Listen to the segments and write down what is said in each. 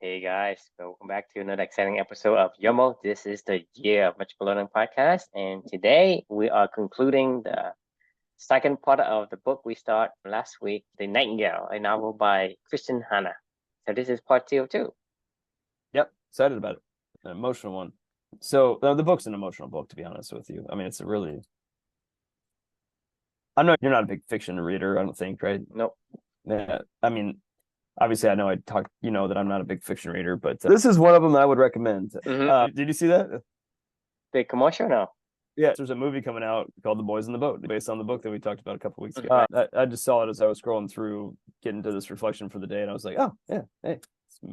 Hey guys, welcome back to another exciting episode of Yomo. This is the Year of Magical Learning podcast, and today we are concluding the second part of the book we started last week, The Nightingale, a novel by Kristin Hannah. So this is part two of two. Yep, excited about it. An emotional one. So the book's an emotional book, to be honest with you. I mean, it's a really. I know you're not a big fiction reader, I don't think, right? Nope. Yeah, I mean, obviously, I know I talk. You know that I'm not a big fiction reader, but this is one of them that I would recommend. Did you see that? The commercial? No. Yeah, there's a movie coming out called The Boys in the Boat, based on the book that we talked about a couple weeks ago. I just saw it as I was scrolling through, getting to this reflection for the day, and I was like, oh, yeah, hey,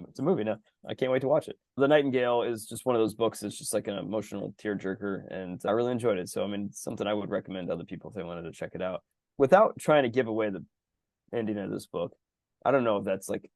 it's a movie now. I can't wait to watch it. The Nightingale is just one of those books that's just like an emotional tearjerker, and I really enjoyed it. So, I mean, it's something I would recommend to other people if they wanted to check it out. Without trying to give away the ending of this book, I don't know if that's like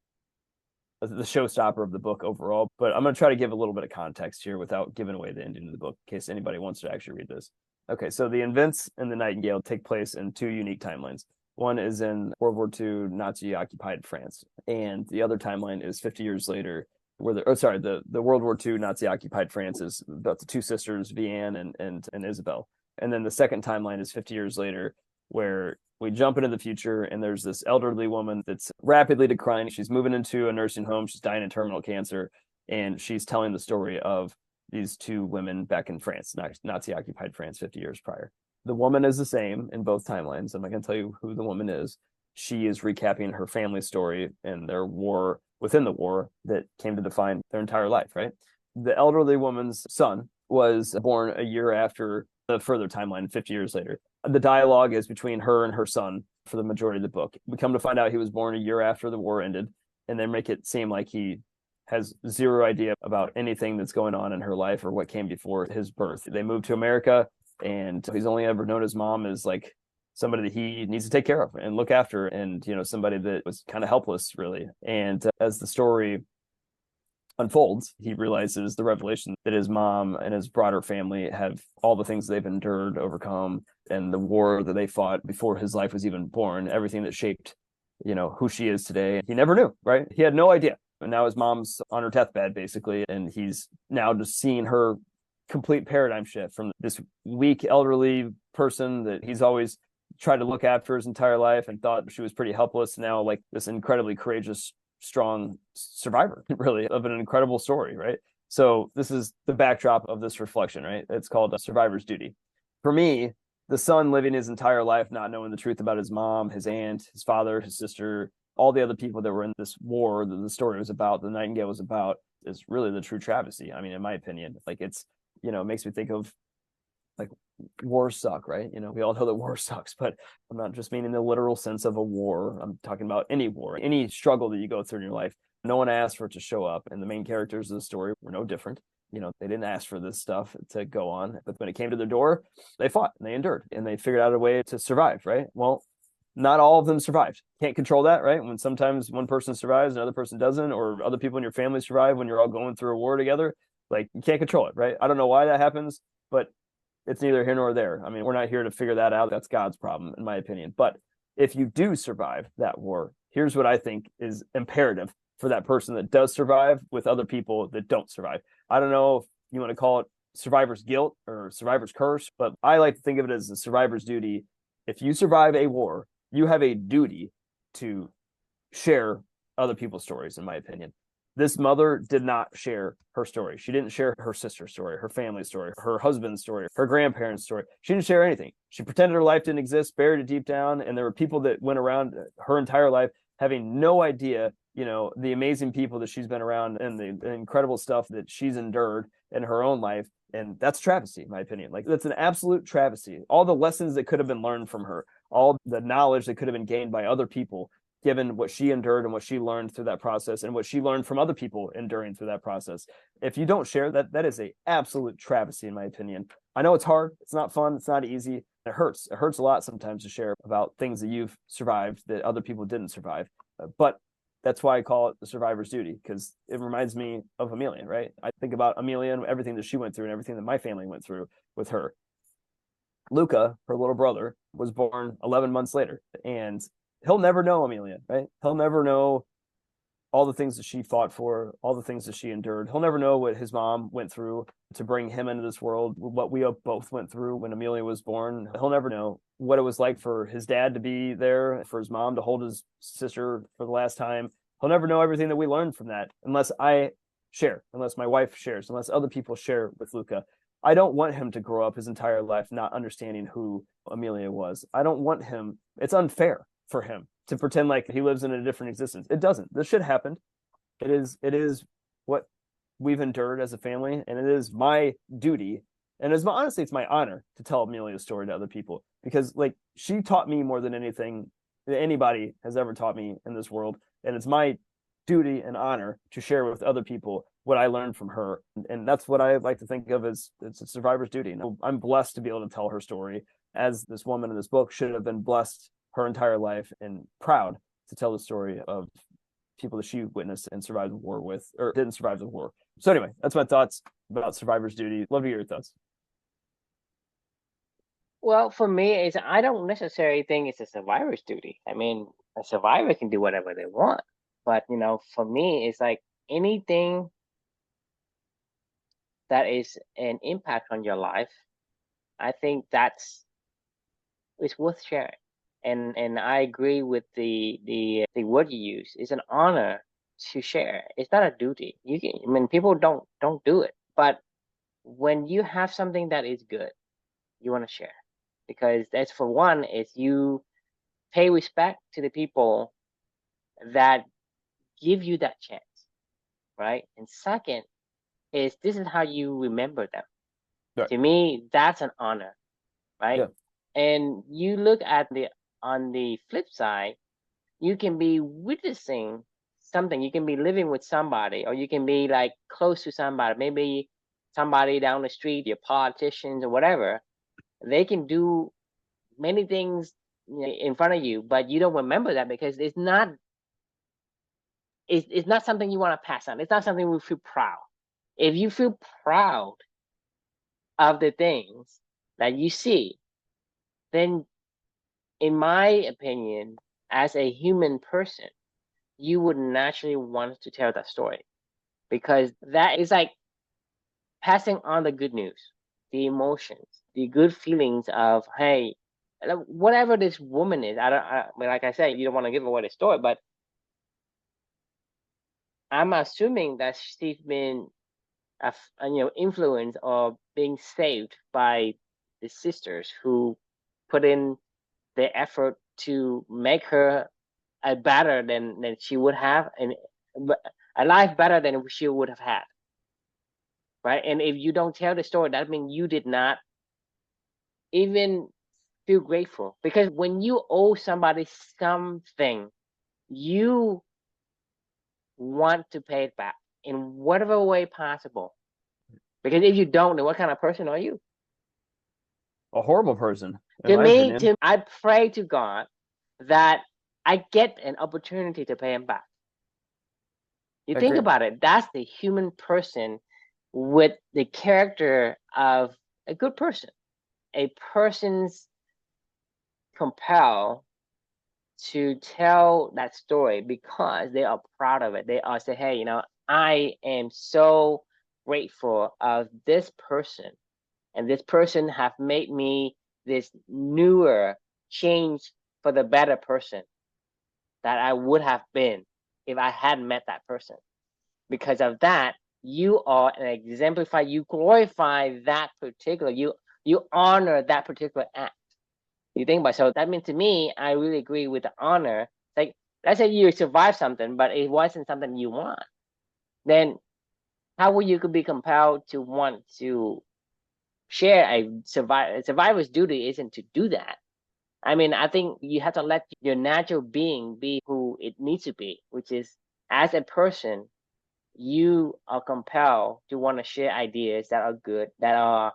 the showstopper of the book overall, but I'm going to try to give a little bit of context here without giving away the ending of the book in case anybody wants to actually read this. Okay, so the events in the Nightingale take place in two unique timelines. One is in World War II Nazi-occupied France, and the other timeline is 50 years later, where the World War II Nazi-occupied France is about the two sisters, Vian and Isabel. And then the second timeline is 50 years later, where we jump into the future, and there's this elderly woman that's rapidly declining. She's moving into a nursing home. She's dying of terminal cancer, and she's telling the story of these two women back in France, Nazi-occupied France 50 years prior. The woman is the same in both timelines. I'm not going to tell you who the woman is. She is recapping her family story and their war within the war that came to define their entire life, right? The elderly woman's son was born a year after the further timeline, 50 years later. The dialogue is between her and her son for the majority of the book. We come to find out he was born a year after the war ended, and they make it seem like he has zero idea about anything that's going on in her life or what came before his birth. They moved to America, and he's only ever known his mom as like somebody that he needs to take care of and look after, and somebody that was kind of helpless, really. And as the story unfolds, he realizes the revelation that his mom and his broader family have all the things they've endured, overcome, and the war that they fought before his life was even born, everything that shaped, who she is today. He never knew, right? He had no idea. And now his mom's on her deathbed, basically, and he's now just seeing her complete paradigm shift from this weak, elderly person that he's always tried to look after his entire life and thought she was pretty helpless, now like this incredibly courageous, strong survivor, really, of an incredible story, right? So this is the backdrop of this reflection, right? It's called A Survivor's Duty. For me, the son living his entire life not knowing the truth about his mom, his aunt, his father, his sister, all the other people that were in this war that the story was about, the Nightingale was about, is really the true travesty. I mean, in my opinion, like it makes me think of like wars suck, right? We all know that war sucks, but I'm not just meaning the literal sense of a war. I'm talking about any war, any struggle that you go through in your life. No one asked for it to show up, and the main characters of the story were no different. They didn't ask for this stuff to go on, but when it came to their door, they fought and they endured and they figured out a way to survive, right? Well, not all of them survived. Can't control that, right? When sometimes one person survives, another person doesn't, or other people in your family survive when you're all going through a war together, like you can't control it, right? I don't know why that happens, but it's neither here nor there. I mean, we're not here to figure that out. That's God's problem, in my opinion. But if you do survive that war, here's what I think is imperative for that person that does survive with other people that don't survive. I don't know if you want to call it survivor's guilt or survivor's curse, but I like to think of it as a survivor's duty. If you survive a war, you have a duty to share other people's stories, in my opinion. This mother did not share her story. She didn't share her sister's story, her family's story, her husband's story, her grandparents' story. She didn't share anything. She pretended her life didn't exist, buried it deep down, and there were people that went around her entire life having no idea, the amazing people that she's been around and the incredible stuff that she's endured in her own life. And that's travesty, in my opinion. Like, that's an absolute travesty. All the lessons that could have been learned from her, all the knowledge that could have been gained by other people, given what she endured and what she learned through that process and what she learned from other people enduring through that process. If you don't share that, that is a absolute travesty, in my opinion. I know it's hard. It's not fun. It's not easy. It hurts. It hurts a lot sometimes to share about things that you've survived that other people didn't survive. But that's why I call it the survivor's duty, because it reminds me of Amelia, right? I think about Amelia and everything that she went through and everything that my family went through with her. Luca, her little brother, was born 11 months later, and he'll never know Amelia, right? He'll never know all the things that she fought for, all the things that she endured. He'll never know what his mom went through to bring him into this world, what we both went through when Amelia was born. He'll never know what it was like for his dad to be there, for his mom to hold his sister for the last time. He'll never know everything that we learned from that unless I share, unless my wife shares, unless other people share with Luca. I don't want him to grow up his entire life not understanding who Amelia was. I don't want him. It's unfair for him to pretend like he lives in a different existence. It doesn't. This shit happened. It is what we've endured as a family, and it is my duty, and honestly, it's my honor to tell Amelia's story to other people, because like she taught me more than anything that anybody has ever taught me in this world, and it's my duty and honor to share with other people what I learned from her, and that's what I like to think of as it's a survivor's duty. I'm blessed to be able to tell her story, as this woman in this book should have been blessed her entire life and proud to tell the story of people that she witnessed and survived the war with, or didn't survive the war. So anyway, that's my thoughts about survivor's duty. Love to hear your thoughts. Well, for me, I don't necessarily think it's a survivor's duty. I mean, a survivor can do whatever they want, but for me, it's like anything that is an impact on your life, I think it's worth sharing. And I agree with the word you use. It's an honor to share. It's not a duty. People don't do it, but when you have something that is good, you want to share, because that's, for one, is you pay respect to the people that give you that chance, right? And second is, this is how you remember them. Right. To me, that's an honor, right? Yeah. And you look at on the flip side, you can be witnessing something. You can be living with somebody, or you can be like close to somebody, maybe somebody down the street, your politicians or whatever. They can do many things in front of you, but you don't remember that because it's not something you want to pass on. It's not something we feel proud. If you feel proud of the things that you see, then in my opinion, as a human person, you would naturally want to tell that story, because that is like passing on the good news, the emotions, the good feelings of, hey, whatever this woman is. Like I said, you don't want to give away the story, but I'm assuming that she's been, influenced or being saved by the sisters who put in the effort to make her a better than she would have, and a life better than she would have had, right? And if you don't tell the story, that means you did not even feel grateful, because when you owe somebody something, you want to pay it back in whatever way possible, because if you don't, then what kind of person are you? A horrible person. To me, I pray to God that I get an opportunity to pay him back. You think about it, that's the human person with the character of a good person. A person's compelled to tell that story because they are proud of it. They are say, hey, I am so grateful of this person, and this person have made me this newer change for the better person that I would have been if I hadn't met that person. Because of that, you are an exemplify, you glorify that particular, you honor that particular act. You think about it. So that means, to me, I really agree with the honor. Like, let's say you survive something, but it wasn't something you want. Then how will you be compelled to want to share a survivor's duty isn't to do that. I mean, I think you have to let your natural being be who it needs to be, which is, as a person, you are compelled to want to share ideas that are good, that are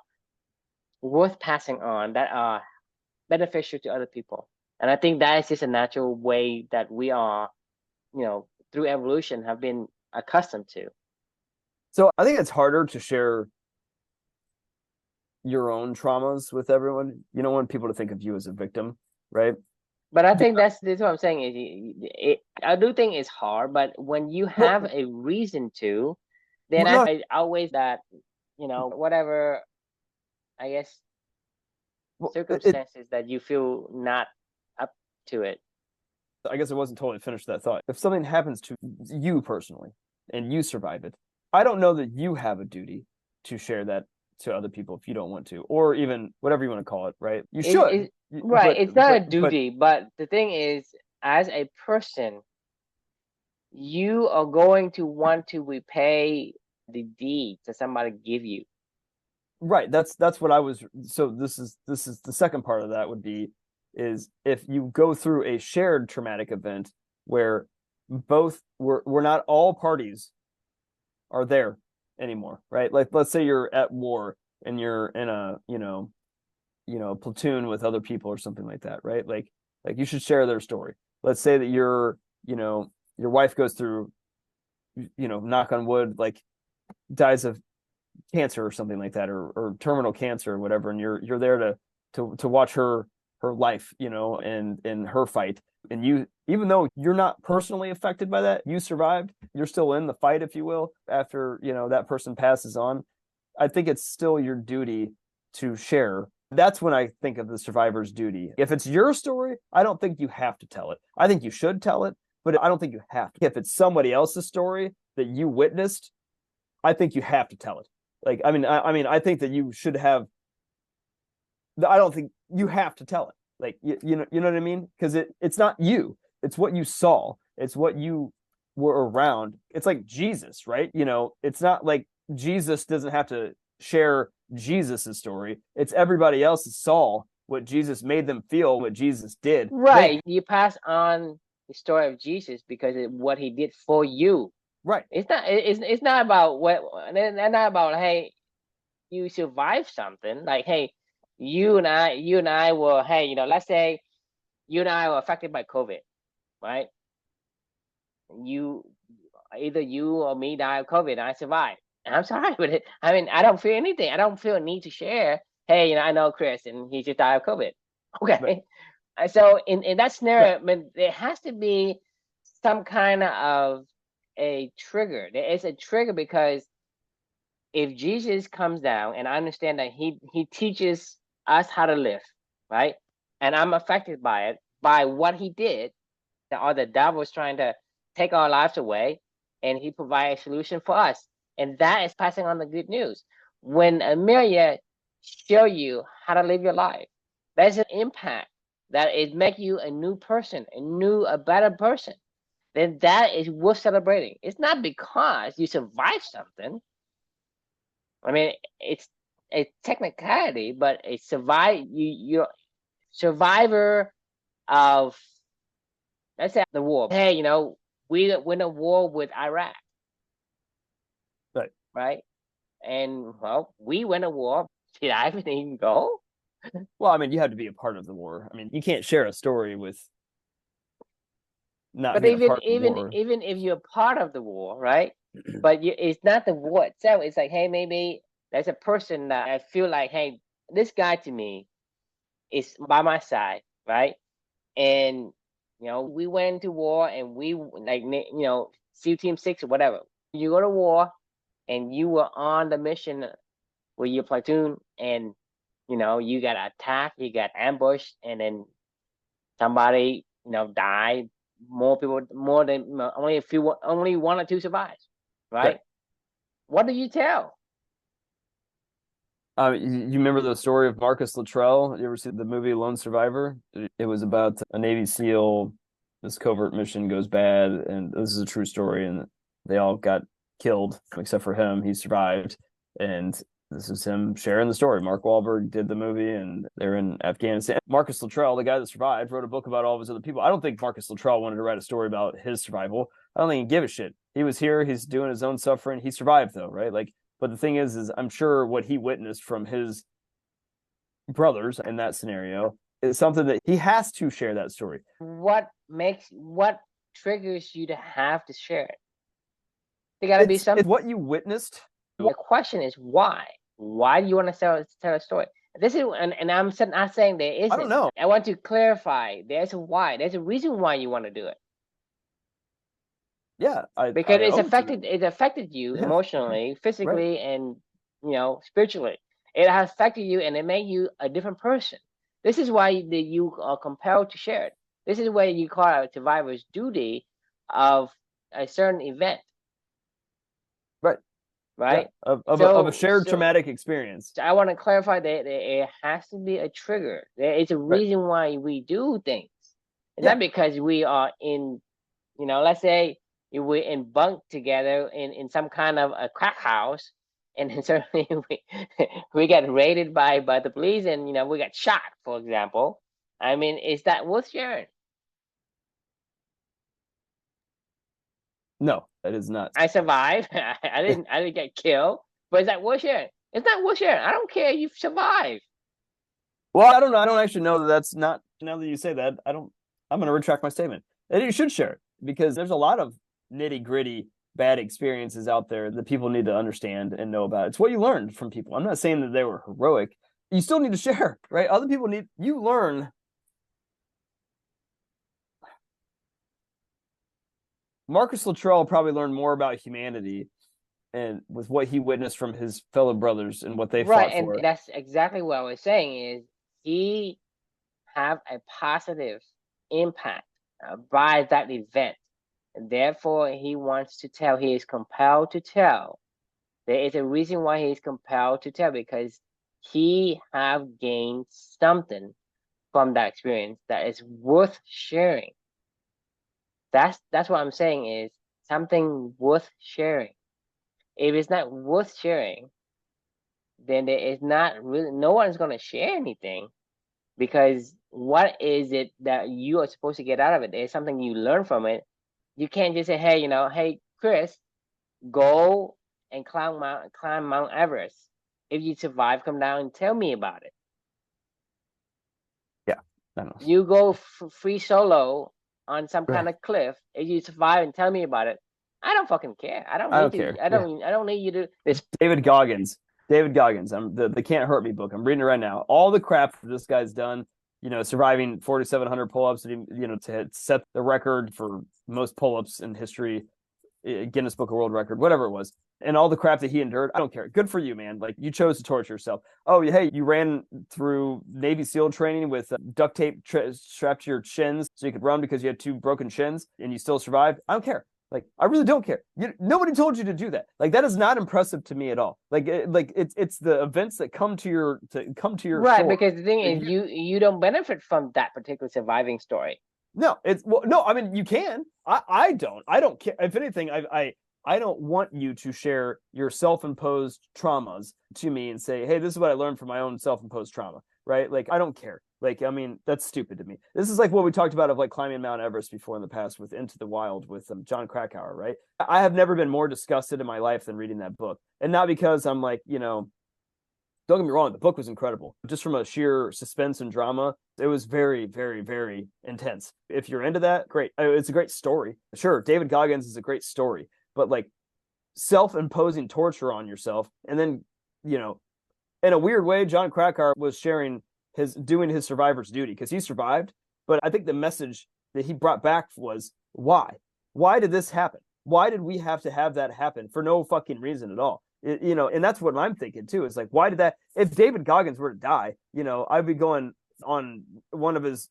worth passing on, that are beneficial to other people. And I think that is just a natural way that we are, through evolution, have been accustomed to. So I think it's harder to share your own traumas with everyone. You don't want people to think of you as a victim, right? But I think that's what I'm saying is I do think it's hard, but when you have a reason to, then I always that, whatever, I guess, circumstances that you feel not up to it. I guess I wasn't totally finished that thought. If something happens to you personally and you survive it, I don't know that you have a duty to share that to other people if you don't want to, or even whatever you want to call it, right? You should. Right. It's not a duty, but the thing is, as a person, you are going to want to repay the deed that somebody give you. Right. That's what I was. So this is the second part of that would be is if you go through a shared traumatic event where both we're not all parties are there anymore, right? Like let's say you're at war and you're in a platoon with other people or something like that, right? Like you should share their story. Let's say that your wife goes through, knock on wood, like dies of cancer or something like that, or terminal cancer or whatever, and you're there to watch her life, and her fight. And you, even though you're not personally affected by that, you survived, you're still in the fight, if you will, after, that person passes on. I think it's still your duty to share. That's when I think of the survivor's duty. If it's your story, I don't think you have to tell it. I think you should tell it, but I don't think you have to. If it's somebody else's story that you witnessed, I think you have to tell it. Like, I think that you should have. I don't think you have to tell it. Like, you know what I mean? Because it's not you. It's what you saw. It's what you were around. It's like Jesus, right? It's not like Jesus doesn't have to share Jesus's story. It's everybody else saw what Jesus made them feel, what Jesus did. Right. You pass on the story of Jesus because of what he did for you. Right. It's not about it's not about, hey, you survived something. Like, hey, you and I were, hey, let's say you and I were affected by COVID, right? Either you or me died of COVID and I survived. And I'm sorry with it. I don't feel anything. I don't feel a need to share. Hey, I know Chris and he just died of COVID. Okay. Right. So in that scenario, there has to be some kind of a trigger. There is a trigger because if Jesus comes down, and I understand that he teaches us how to live, right? And I'm affected by it, by what he did, or the devil is trying to take our lives away, and he provides a solution for us. And that is passing on the good news. When Amelia show you how to live your life, there's an impact that it make you a new person, a better person. Then that is worth celebrating. It's not because you survived something. It's a technicality, but you're survivor of, let's say, the war. Hey, we win a war with Iraq. Right. Right. And we win a war. Did I even go? Well, you had to be a part of the war. You can't share a story with not being a part of the war. Even if you're part of the war, right? But it's not the war itself. It's like, hey, maybe there's a person that I feel like, hey, this guy to me is by my side, right? And we went to war, and we SEAL Team 6 or whatever. You go to war, and you were on the mission with your platoon, and you got attacked, you got ambushed, and then somebody died. More people, more than only one or two survived, right? What do you tell? You remember the story of Marcus Luttrell? You ever see the movie Lone Survivor? It was about a Navy SEAL. This covert mission goes bad, and this is a true story, and they all got killed except for him. He survived, and this is him sharing the story. Mark Wahlberg did the movie, and they're in Afghanistan. Marcus Luttrell, the guy that survived, wrote a book about all of his other people. I don't think Marcus Luttrell wanted to write a story about his survival. I don't think he gave a shit. He was here. He's doing his own suffering. He survived, though, right? But the thing is I'm sure what he witnessed from his brothers in that scenario is something that he has to share that story. What triggers you to have to share it? There got to be something. It's what you witnessed. The question is why? Why do you want to tell a story? This is, and I'm not saying there isn't. I don't know. I want to clarify. There's a why. There's a reason why you want to do it. Yeah, Because I hope to. it affected you Yeah, emotionally, right. physically, and spiritually. It has affected you, and it made you a different person. This is why you are compelled to share it. This is why you call out survivor's duty of a certain event, Right. Yeah. right? Of a shared traumatic experience. So I want to clarify that it has to be a trigger. There is a Right. reason why we do things. It's Yeah. not because we are in, let's say we're in bunk together in some kind of a crack house, and then certainly we get raided by the police, and we got shot, for example. I mean, is that worth sharing? No, that is not. I survived. I didn't get killed, but is that worth sharing? It's not worth sharing. I don't care. You've survived. Well, I don't know. I don't actually know that that's not. Now that you say that, I don't. I'm going to retract my statement. And you should share it because there's a lot of nitty gritty bad experiences out there that people need to understand and know about. It's what you learned from people. I'm not saying that they were heroic. You still need to share, right? Other people need you learn. Marcus Luttrell probably learned more about humanity and with what he witnessed from his fellow brothers and what they Right, fought and for. that's exactly what I was saying is he have a positive impact by that event. And therefore, he wants to tell, he is compelled to tell. There is a reason why he is compelled to tell, because he have gained something from that experience that is worth sharing. That's what I'm saying is something worth sharing. If it's not worth sharing, then there is not really, no one's going to share anything, because what is it that you are supposed to get out of it? There's something you learn from it. You can't just say, hey, hey, Chris, go and climb Mount Everest. If you survive, come down and tell me about it. Yeah, I know. You go free solo on some Right. kind of cliff. If you survive and tell me about it, I don't fucking care. I don't care. I don't need you to. This David Goggins. I'm the Can't Hurt Me book. I'm reading it right now. All the crap that this guy's done, surviving 4,700 pull-ups, to set the record for most pull-ups in history, Guinness Book of World Record, whatever it was, and all the crap that he endured. I don't care. Good for you, man. Like, you chose to torture yourself. Oh, hey, you ran through Navy SEAL training with duct tape strapped to your shins so you could run because you had 2 broken shins, and you still survived. I don't care. Like, I really don't care. Nobody told you to do that. Like, that is not impressive to me at all. Like it's the events that come to your right shore. Because the thing is, you don't benefit from that particular surviving story. No, no. I mean, you can. I don't care. If anything, I don't want you to share your self-imposed traumas to me and say, hey, this is what I learned from my own self-imposed trauma, right? Like, I don't care. Like, I mean, that's stupid to me. This is like what we talked about of like climbing Mount Everest before in the past with Into the Wild with John Krakauer, right? I have never been more disgusted in my life than reading that book. And not because I'm like, don't get me wrong, the book was incredible. Just from a sheer suspense and drama, it was very, very, very intense. If you're into that, great. It's a great story. Sure, David Goggins is a great story, but like self-imposing torture on yourself, and then, in a weird way, John Krakauer was doing his survivor's duty because he survived. But I think the message that he brought back was why? Why did this happen? Why did we have to have that happen for no fucking reason at all? And that's what I'm thinking too. Is like, why did that? If David Goggins were to die, I'd be going on one of his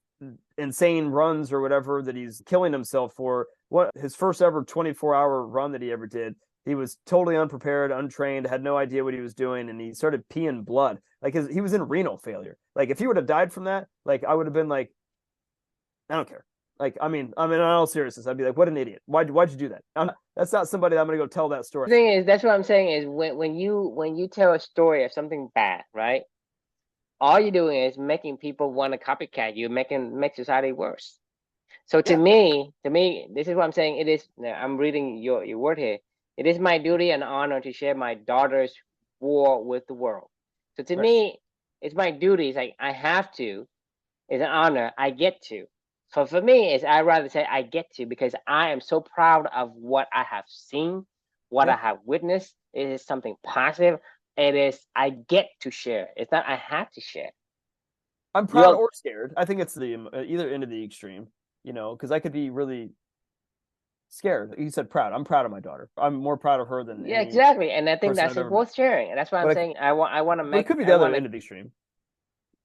insane runs or whatever that he's killing himself for. What his first ever 24-hour run that he ever did. He was totally unprepared, untrained, had no idea what he was doing, and he started peeing blood. Like, he was in renal failure. Like, if he would have died from that, like, I would have been like, I don't care. Like, I mean, in all seriousness, I'd be like, what an idiot. Why'd you do that? That's not somebody I'm going to go tell that story. The thing is, that's what I'm saying is when you tell a story of something bad, right? All you're doing is making people want to copycat you, make society worse. So to me, this is what I'm saying. It is. I'm reading your word here. It is my duty and honor to share my daughter's war with the world. So to me, it's my duty. It's like I have to. It's an honor. I get to. So for me, I'd rather say I get to, because I am so proud of what I have seen, what I have witnessed. It is something positive. It is I get to share. It's not I have to share. I'm proud or scared. I think it's the either end of the extreme, because I could be really scared. You said proud. I'm proud of my daughter. I'm more proud of her than any exactly. And I think person that's I've ever both met. sharing. And that's why I'm saying I want to But make. it could be the other end of the extreme.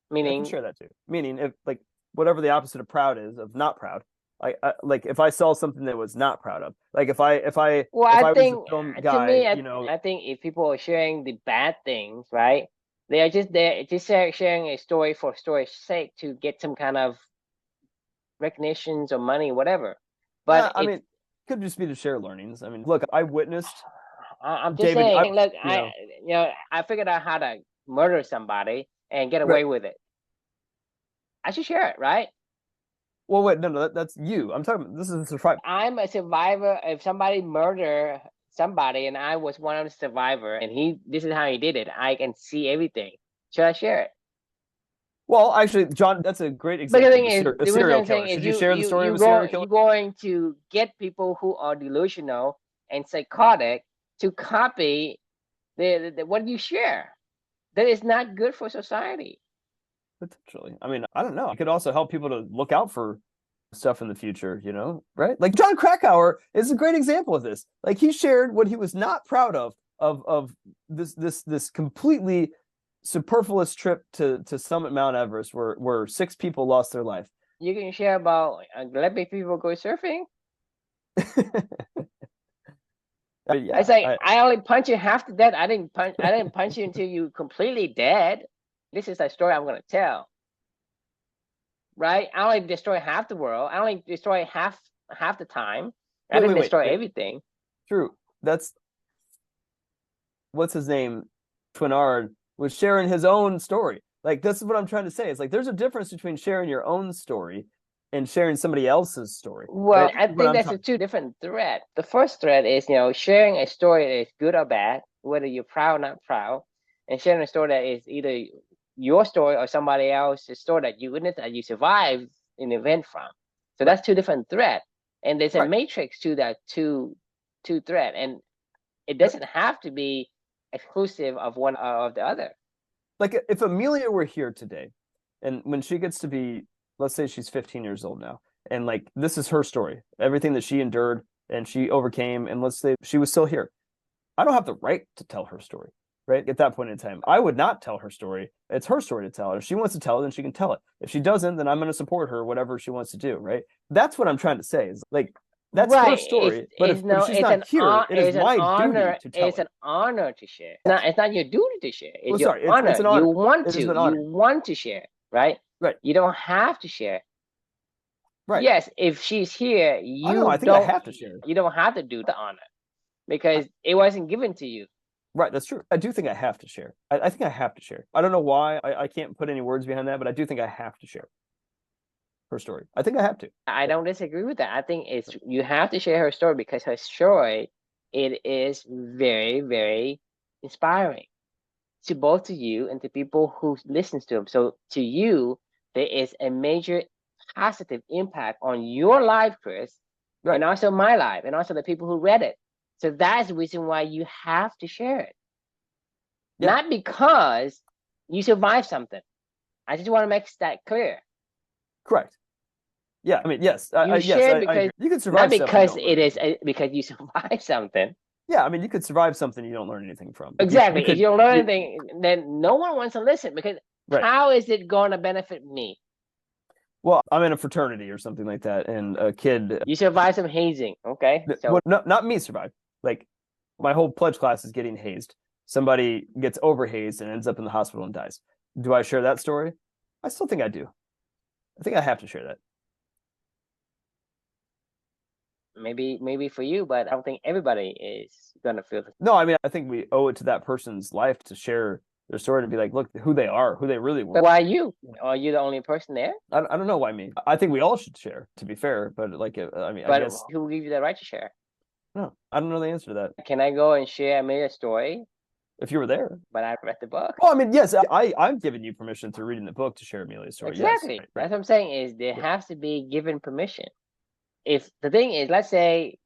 I can Meaning, share that too. Meaning, if like whatever the opposite of proud is, of not proud. Like if I saw something that was not proud of, like if I well, if I I was think a film to guy, me, I think if people are sharing the bad things, right? They're just sharing a story for story's sake to get some kind of recognitions or money, whatever. But I mean, it could just be to share learnings. I mean, look, I witnessed. I'm just David, saying, look, I figured out how to murder somebody and get away with it. I should share it, right? Well, wait, no, that's you. I'm talking. This is a survivor. I'm a survivor. If somebody murder somebody and I was one of the survivor, and this is how he did it, I can see everything. Should I share it? Well, actually, John, that's a great example. The serial killer. Should you share the story of a serial killer? You're going to get people who are delusional and psychotic to copy what you share. That is not good for society. Potentially. I mean, I don't know. It could also help people to look out for stuff in the future, right? Like John Krakauer is a great example of this. Like he shared what he was not proud of this completely superfluous trip to Summit Mount Everest where 6 people lost their life. You can share about letting people go surfing. Yeah, it's like I only punch you half to death. I didn't punch you until you completely dead. This is a story I'm gonna tell. Right? I only destroy half the world. I only destroy half the time. I didn't destroy everything. True. That's what's his name? Twinard was sharing his own story. Like this is what I'm trying to say. It's like there's a difference between sharing your own story and sharing somebody else's story. Well, I think that's a 2 different thread. The first thread is, sharing a story that is good or bad, whether you're proud or not proud, and sharing a story that is either your story or somebody else's story that you witnessed, that you survived an event from. So that's 2 different threads. And there's a matrix to that two thread. And it doesn't have to be exclusive of one or of the other. Like if Amelia were here today, and when she gets to be, let's say she's 15 years old now, and like this is her story, everything that she endured and she overcame, and let's say she was still here, I don't have the right to tell her story, right? At that point in time, I would not tell her story. It's her story to tell. If she wants to tell it, then she can tell it. If she doesn't, then I'm going to support her, whatever she wants to do, right? That's what I'm trying to say. Is like that's her story. But if she's not here, it is my duty to tell it. It's an honor to share. It's not your duty to share. It's your honor. It's an honor. You want to share, right? Right. You don't have to share. Right. Yes, if she's here, I think I have to share. You don't have to do the honor because it wasn't given to you. Right, that's true. I do think I have to share. I think I have to share. I don't know why. I can't put any words behind that, but I do think I have to share her story. I think I have to. I don't disagree with that. I think you have to share her story because her story, it is very, very inspiring to both to you and to people who listens to them. So to you, there is a major positive impact on your life, Chris, and also my life, and also the people who read it. So that's the reason why you have to share it. Yeah. Not because you survived something. I just want to make that clear. Correct. Yeah, I mean, yes. You share because you can survive not because it is because you survived something. Yeah, I mean, you could survive something you don't learn anything from. Exactly. If you don't learn anything, then no one wants to listen because how is it going to benefit me? Well, I'm in a fraternity or something like that, and a kid. You survived some hazing, okay? So well, no, not me survive. Like my whole pledge class is getting hazed. Somebody gets overhazed and ends up in the hospital and dies. Do I share that story? I still think I do. I think I have to share that. Maybe for you, but I don't think everybody is gonna feel it. No, I mean, I think we owe it to that person's life to share their story, to be like, look, who they are, who they really were. But why you? Are you the only person there? I don't know why me. I think we all should share, to be fair. But like, I mean, but I guess who will give you the right to share? No, I don't know the answer to that. Can I go and share Amelia's story? If you were there. But I read the book. Oh, I mean, yes, I've given you permission through reading the book to share Amelia's story. Exactly. Yes. That's what I'm saying is there has to be given permission. If the thing is, let's say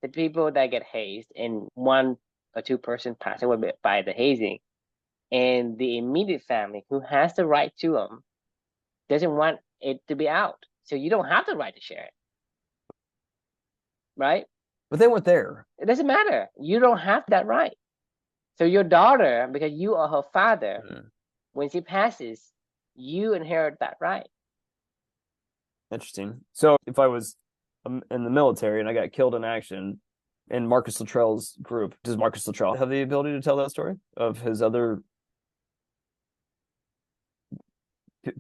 the people that get hazed and 1 or 2 persons pass away by the hazing, and the immediate family who has the right to them doesn't want it to be out. So you don't have the right to share it. Right? But they weren't there. It doesn't matter. You don't have that right. So your daughter, because you are her father, when she passes, you inherit that right. Interesting. So if I was in the military and I got killed in action in Marcus Luttrell's group, does Marcus Luttrell have the ability to tell that story of his other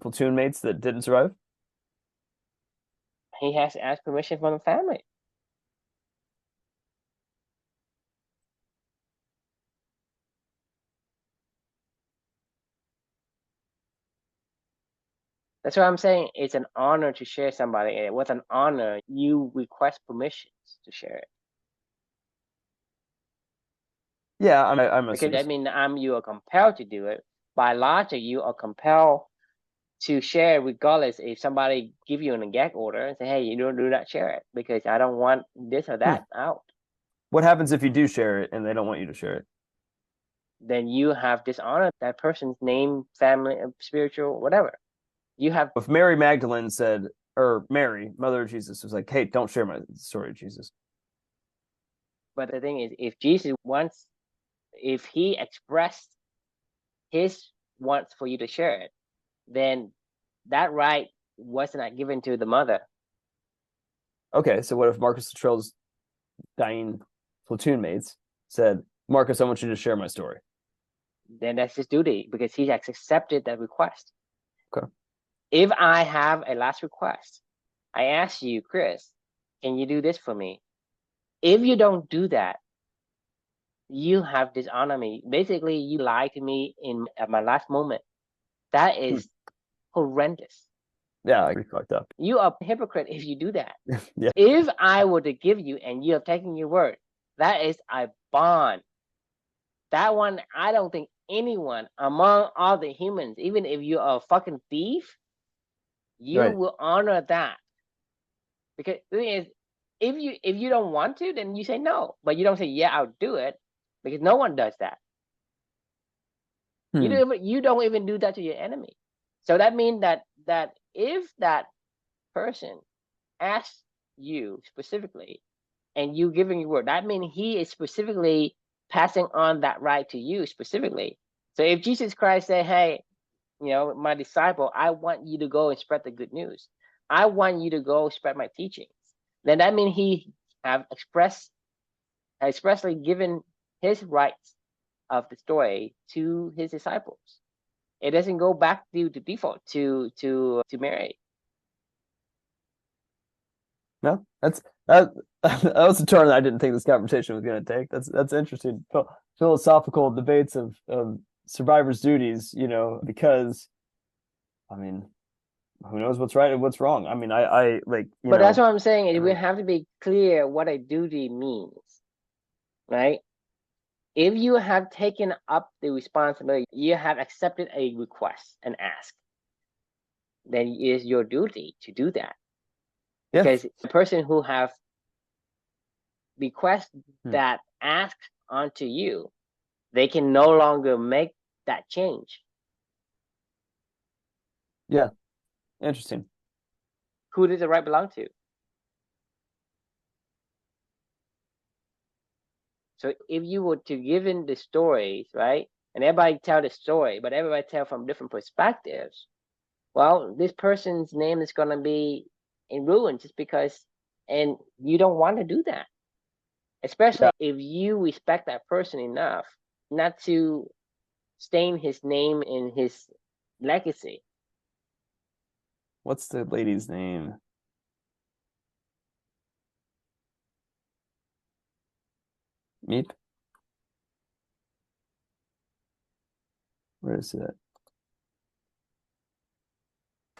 platoon mates that didn't survive? He has to ask permission from the family. That's what I'm saying. It's an honor to share somebody. And with an honor, you request permissions to share it. Yeah, I'm because I mean, you are compelled to do it. By logic, you are compelled to share regardless if somebody give you an gag order and say, hey, you don't do not share it because I don't want this or that out. What happens if you do share it and they don't want you to share it? Then you have dishonored that person's name, family, spiritual, whatever. You have. If Mary Magdalene said, or Mary, Mother of Jesus, was like, hey, don't share my story of Jesus. But the thing is, if Jesus wants, if he expressed his wants for you to share it, then that right was not given to the mother. Okay, so what if Marcus Luttrell's dying platoon mates said, Marcus, I want you to share my story? Then that's his duty because he has accepted that request. Okay. If I have a last request, I ask you, Chris, can you do this for me? If you don't do that, you have dishonored me. Basically, you lied to me at my last moment. That is horrendous. Yeah, I fucked up. You are a hypocrite if you do that. Yeah. If I were to give you and you have taken your word, that is a bond. That one, I don't think anyone among all the humans, even if you are a fucking thief, you will honor that. Because the thing is, if you don't want to, then you say no. But you don't say, yeah, I'll do it, because no one does that. You don't even do that to your enemy. So that means that if that person asks you specifically and you giving your word, that means he is specifically passing on that right to you specifically. So if Jesus Christ said, hey, my disciple, I want you to go and spread the good news. I want you to go spread my teachings. Then that means he have expressly given his rights of the story to his disciples. It doesn't go back to the default to Mary. No, that was a turn I didn't think this conversation was going to take. That's interesting. Philosophical debates of survivors' duties, because, I mean, who knows what's right and what's wrong? I mean, I like. But that's what I'm saying. We have to be clear what a duty means, right? If you have taken up the responsibility, you have accepted a request and ask, then it is your duty to do that. Yeah. Because the person who have request that asks onto you, they can no longer make that change. Yeah. Interesting. Who does the right belong to? So if you were to give in the stories, right, and everybody tell the story, but everybody tell from different perspectives, well, this person's name is going to be in ruin just because, and you don't want to do that. Especially if you respect that person enough not to stain his name in his legacy. What's the lady's name? Meep? Where is it?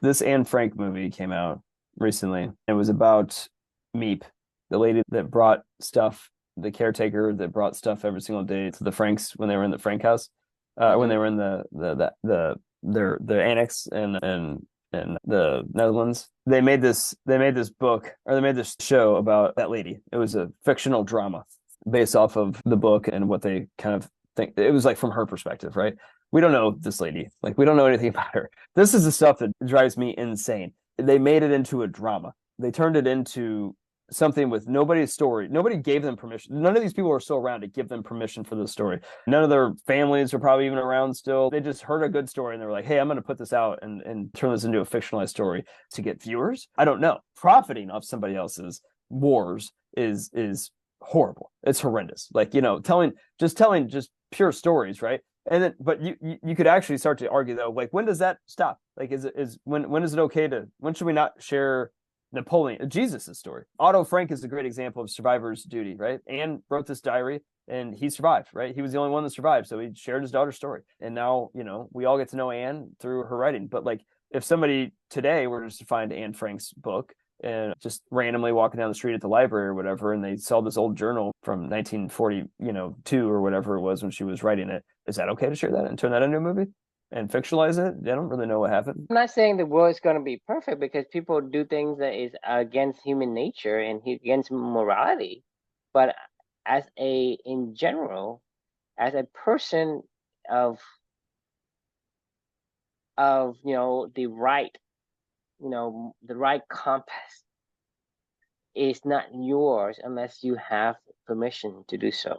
This Anne Frank movie came out recently. It was about Meep, the lady that brought stuff, the caretaker that brought stuff every single day to the Franks when they were in the Frank house, when they were in the annex in the Netherlands. They made this book, or they made this show about that lady. It was a fictional drama based off of the book and what they kind of think. It was like from her perspective, right? We don't know this lady. Like, we don't know anything about her. This is the stuff that drives me insane. They made it into a drama. They turned it into something with nobody's story. Nobody gave them permission. None of these people are still around to give them permission for this story. None of their families are probably even around still. They just heard a good story and they were like, hey, I'm going to put this out and turn this into a fictionalized story to get viewers. I don't know. Profiting off somebody else's wars is horrible. It's horrendous. Like, telling just pure stories, right? And then, but you could actually start to argue though, like, when does that stop? Like, when is it okay when should we not share Jesus' story? Otto Frank is a great example of survivor's duty, right? Anne wrote this diary and he survived, right? He was the only one that survived. So he shared his daughter's story. And now, we all get to know Anne through her writing. But like, if somebody today were just to find Anne Frank's book and just randomly walking down the street at the library or whatever, and they saw this old journal from 1942 or whatever it was when she was writing it, is that okay to share that and turn that into a movie and fictionalize it? They don't really know what happened. I'm not saying the world is going to be perfect, because people do things that is against human nature and against morality. But in general, as a person of the right, the right compass is not yours unless you have permission to do so.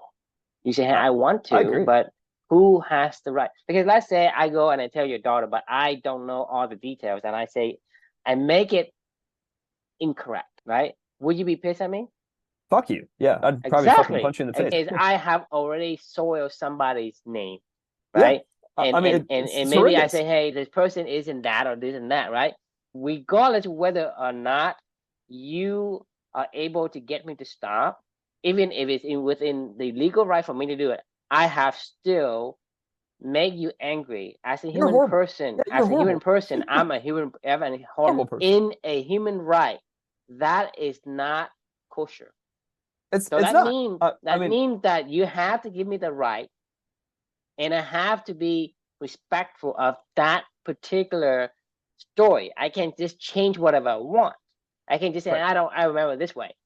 You say, hey, I want to, but who has the right? Because let's say I go and I tell your daughter, but I don't know all the details, and I say, I make it incorrect, right? Would you be pissed at me? Fuck you. Yeah, I'd probably fucking punch you in the face. Because I have already soiled somebody's name, right? Yeah. And maybe horrendous. I say, hey, this person isn't that or this and that, right? Regardless of whether or not you are able to get me to stop, even if it's within the legal right for me to do it, I have still made you angry as a human person. Yeah, as a human person, I'm a human, horrible person. In a human right. That is not kosher. That means that you have to give me the right, and I have to be respectful of that particular story. I can't just change whatever I want. I can just say, I remember this way.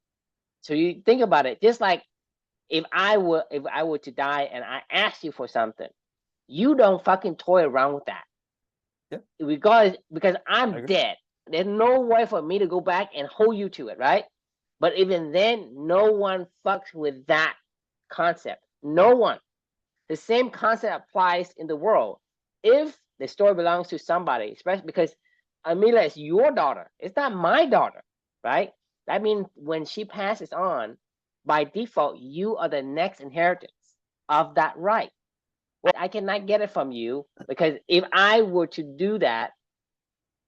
So you think about it, just like if I were to die and I asked you for something, you don't fucking toy around with that. Yeah. Because I'm dead. There's no way for me to go back and hold you to it, right? But even then, no one fucks with that concept. No one. The same concept applies in the world. If the story belongs to somebody, especially because Amelia is your daughter, it's not my daughter, right? That means when she passes on, by default, you are the next inheritance of that right. Well, I cannot get it from you, because if I were to do that,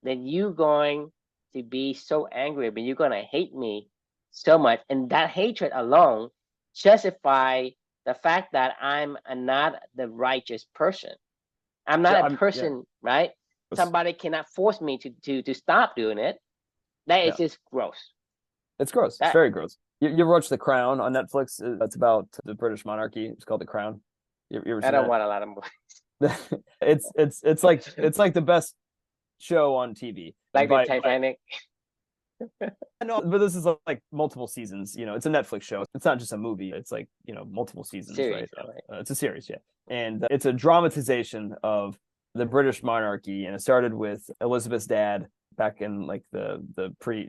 then you're going to be so angry, but you're going to hate me so much. And that hatred alone justify the fact that I'm not the righteous person. I'm not a person, right? Somebody cannot force me to stop doing it. That is just gross. It's gross. It's very gross. You ever watch The Crown on Netflix? It's about the British monarchy. It's called The Crown. You ever I don't watch a lot of movies. it's like the best show on TV. Like the Titanic. No, but this is like multiple seasons. It's a Netflix show. It's not just a movie. It's like multiple seasons. Series, right? It's a series, yeah. And it's a dramatization of the British monarchy, and it started with Elizabeth's dad back in like the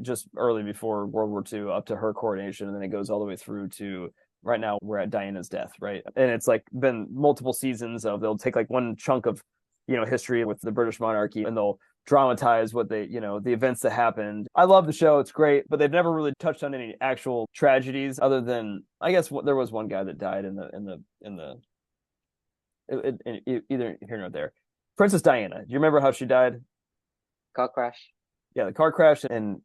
just early before World War II, up to her coronation, and then it goes all the way through to right now we're at Diana's death, right? And it's like been multiple seasons of, they'll take like one chunk of history with the British monarchy and they'll dramatize what they the events that happened. I love the show, it's great, but they've never really touched on any actual tragedies other than, I guess, there was one guy that died either here nor there. Princess Diana, do you remember how she died? Car crash. Yeah, the car crash in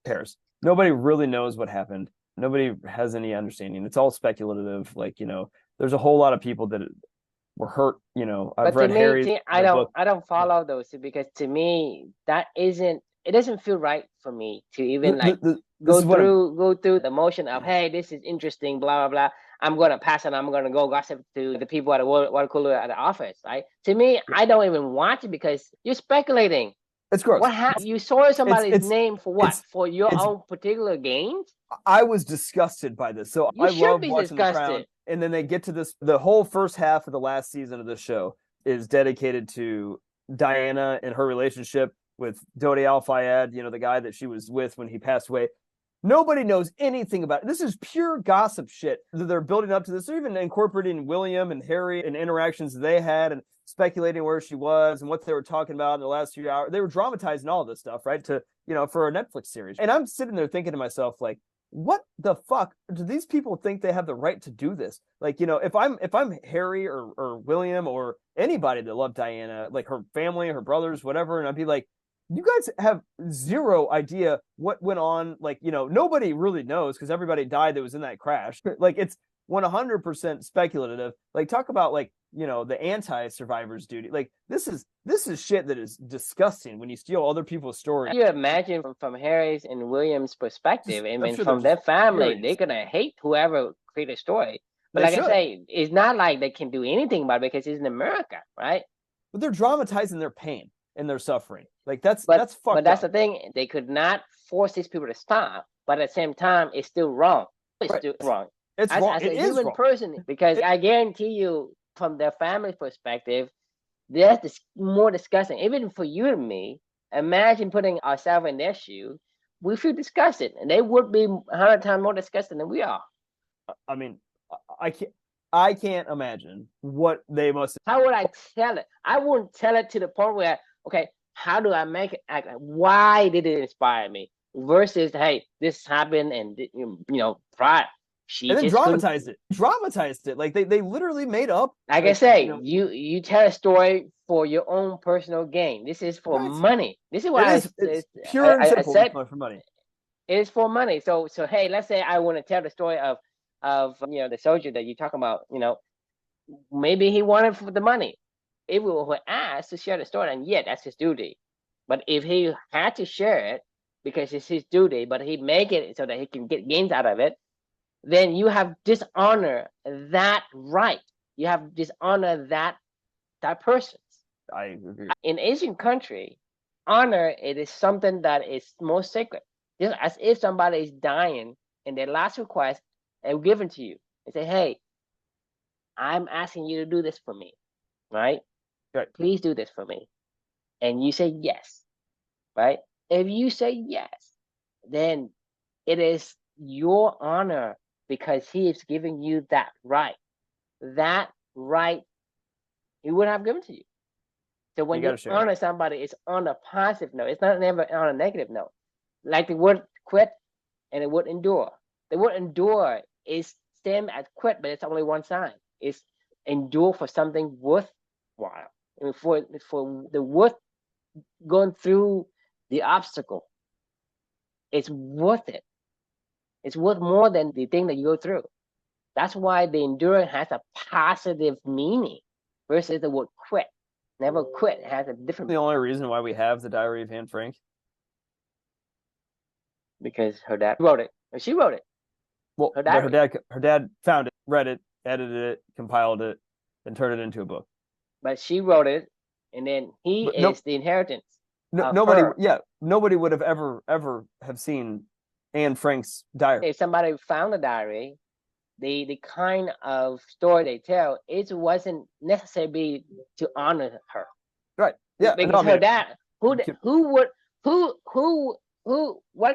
Paris. Nobody really knows what happened. Nobody has any understanding. It's all speculative. Like, there's a whole lot of people that were hurt. I've read Harry's. I don't follow those, because to me it doesn't feel right for me to even go through the motion of, hey, this is interesting, blah blah blah. I'm gonna pass it. I'm gonna go gossip to the people at the water cooler at the office. Right? To me, I don't even watch it because you're speculating. It's gross. What happened? You saw somebody's name for what? For your own particular gains? I was disgusted by this. So I love watching The Crown. And then they get to this, the whole first half of the last season of this show is dedicated to Diana and her relationship with Dodi Al-Fayed, the guy that she was with when he passed away. Nobody knows anything about it. This is pure gossip shit that they're building up to this. They're even incorporating William and Harry and interactions they had and speculating where she was and what they were talking about in the last few hours. They were dramatizing all this stuff, right? For a Netflix series. And I'm sitting there thinking to myself, like, what the fuck do these people think they have the right to do this? Like, if I'm Harry or William or anybody that loved Diana, like her family, her brothers, whatever, and I'd be like, you guys have zero idea what went on. Like, nobody really knows because everybody died that was in that crash. Like, it's 100% speculative. Like, talk about like, the anti-survivor's duty. Like, this is shit that is disgusting when you steal other people's stories. You imagine from Harry's and William's perspective, from their family, they're gonna hate whoever created a story. But I say, it's not like they can do anything about it because it's in America, right? But they're dramatizing their pain and their suffering. Like, that's fucked up. But that's the thing. They could not force these people to stop. But at the same time, it's still wrong. It's still wrong. It's wrong. As a human person, because I guarantee you, from their family perspective, that's more disgusting. Even for you and me, imagine putting ourselves in their shoe. We feel disgusted, and they would be 100 times more disgusted than we are. I mean, I can't imagine what they must have. How would I tell it? I wouldn't tell it to the point where, okay, how do I make it act? Why did it inspire me? Versus, hey, this happened, and pride. And then dramatized it. Like, they literally made up. Like I say, you tell a story for your own personal gain. This is for money. This is why it's pure and simple. I said, for money. It is for money. So hey, let's say I want to tell the story of the soldier that you talk about. Maybe he wanted for the money. If we were asked to share the story, and that's his duty. But if he had to share it because it's his duty, but he make it so that he can get gains out of it, then you have dishonor that right. You have dishonor that person. I agree. In Asian country, honor, it is something that is most sacred. Just as if somebody is dying and their last request is given to you. They say, hey, I'm asking you to do this for me, right? Please do this for me. And you say yes, right? If you say yes, then it is your honor because he is giving you that right. That right he would have given to you. So when you honor somebody, it's on a positive note. It's not never on a negative note. Like the word quit and the word endure. The word endure is same as quit, but it's only one sign. It's endure for something worthwhile. For the worth going through the obstacle. It's worth it. It's worth more than the thing that you go through. That's why the endurance has a positive meaning versus the word quit. Never quit. It has a different. The only reason why we have the Diary of Anne Frank? Because her dad wrote it. Or she wrote it. Well, her dad found it, read it, edited it, compiled it, and turned it into a book. But she wrote it, and then the inheritance. Nobody would have ever have seen Anne Frank's diary. If somebody found the diary, the kind of story they tell, it wasn't necessarily to honor her. Right. Yeah. Because her dad, what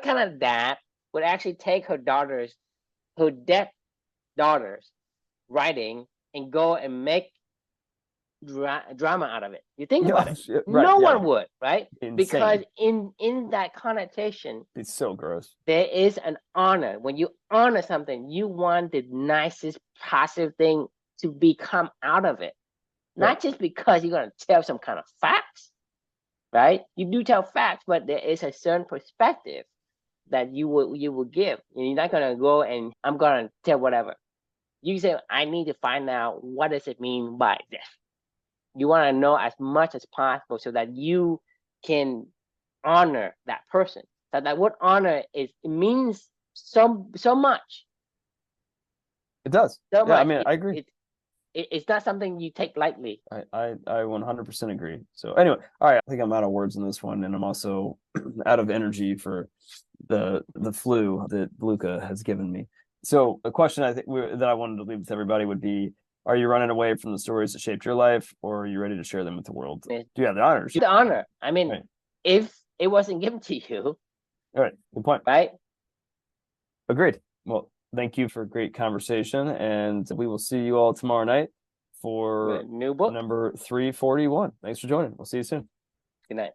kind of dad would actually take her dead daughter's writing and go and make drama out of it? You think about it. Right, no one would, right? Insane. Because in that connotation, it's so gross. There is an honor. When you honor something, you want the nicest positive thing to become out of it. Not just because you're going to tell some kind of facts, right? You do tell facts, but there is a certain perspective that you will give. And you're not going to go and I'm going to tell whatever. You say, I need to find out what does it mean by this. You want to know as much as possible so that you can honor that person. So that what honor is, it means so much. It does. So much. I mean, I agree. It's not something you take lightly. I 100% agree. So anyway, all right. I think I'm out of words in this one, and I'm also out of energy for the flu that Luca has given me. So a question I think that I wanted to leave with everybody would be, Are you running away from the stories that shaped your life, or are you ready to share them with the world? Yeah. Do you have the honors? The honor. I mean, Right. if it wasn't given to you, All right, good point. right? Agreed. Well, thank you for a great conversation, and we will see you all tomorrow night for New book. number 341. Thanks for joining. We'll see you soon. Good night.